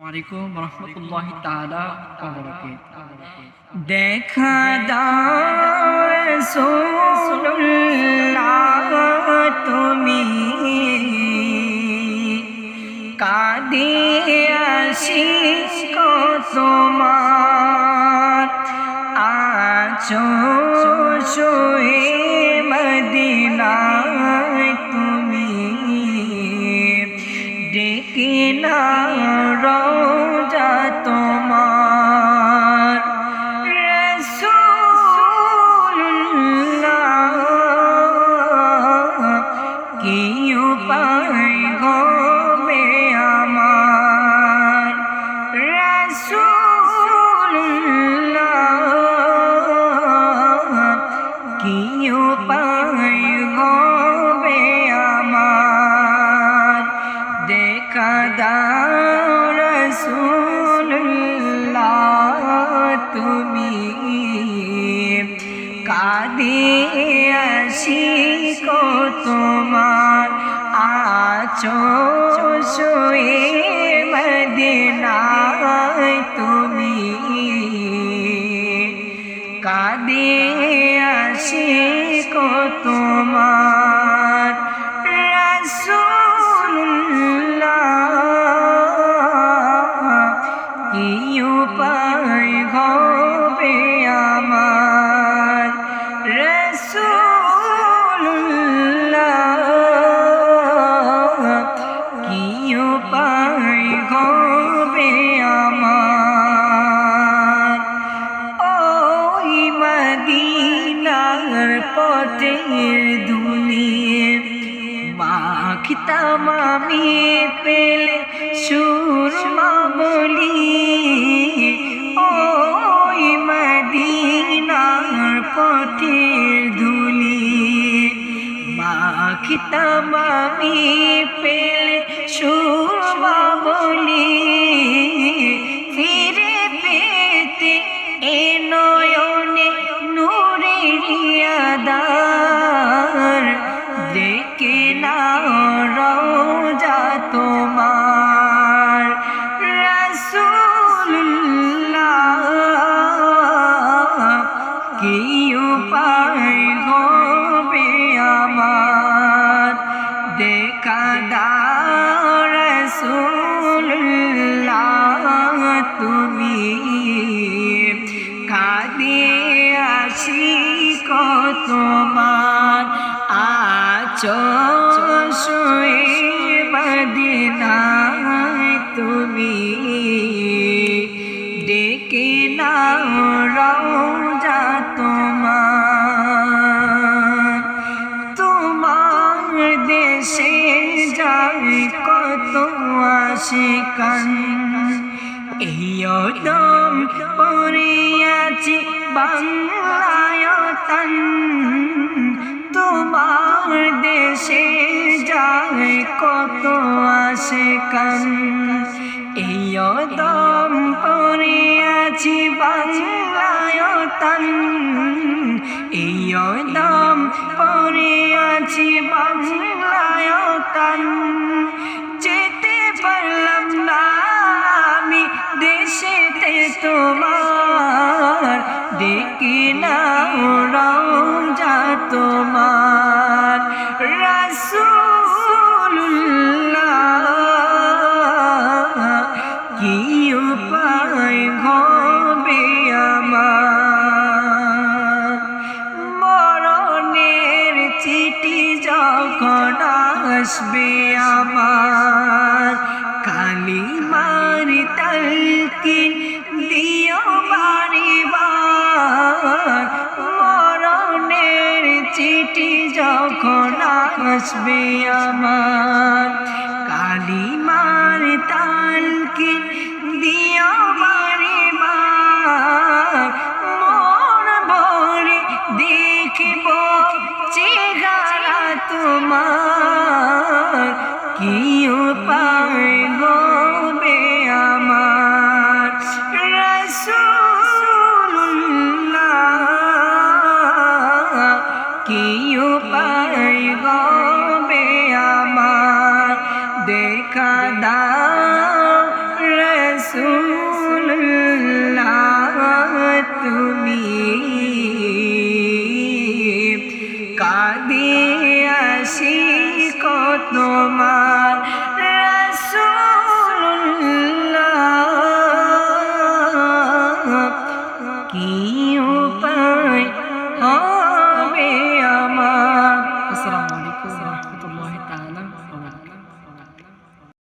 ওয়ালাইকুম রহমতুল্লাহি তাআলা ওয়া বারাকাতুহু। দেখা দাও রাসূলুল্লাহ তুমি কাঁদে আশিক তোমার আছো শুয়ে মদিনায় তুমি ডেকে না রওজা তোমার রাসূলুল্লাহ কি উপায় হবে আমার রাসূলুল্লাহ কি উপায় হবে আমার দেখা দাও রাসূলুল্লাহ তুমি কাঁদে আশিক তোমার আছো শুয়ে মদিনায় তুমি কাঁদে আশিক তোমার কি উপায় হবে আমার রাসূলুল্লাহ কি উপায় হবে আমার ওই মদিনার পথের ধুলি মাখিতাম আমি পেলে সুরমা বলি ওই মদিনার পথের ধুলি মাখিতাম আমি পেলে সুরমা বলি ফিরে পেতে এ নয়নে নূরের আধার দেখে না রওজা তোমার রাসূলুল্লাহ কি উপায় হবে আমার দেখা দাও রাসূলুল্লাহ তুমি কাঁদে আশিক তোমার আছো শুয়ে মদিনায় তুমি ডেকে নাও রওজা তোমার তোমার দেশে যায় কত আশিকান এই দম পড়িয়াছি বাংলায়তন তোমার দেশে যায় কত আশিকান এই দম পড়িয়াছি বাংলায়তন এই দম পড়িয়াছি বাংলায়তন যেতে পারলাম না আমি দেশেতে তোমার ডেকে নাও রওজা তোমার রাসূলুল্লাহ কি উপায় হবে আমার মরণের চিঠি যখন আসবে আমার কালিমার তালকিন দিও বারবার মরণের চিঠি যখন আসবে আমার কালিমার তালকিন দিও বারবার মন ভরে দেখিব চেহারা তোমার কি উপায় হবে আমার রাসূলুল্লাহ কি উপায় হবে আমার কাঁদিয়াছি কতবার রাসূলুল্লাহ কি উপায়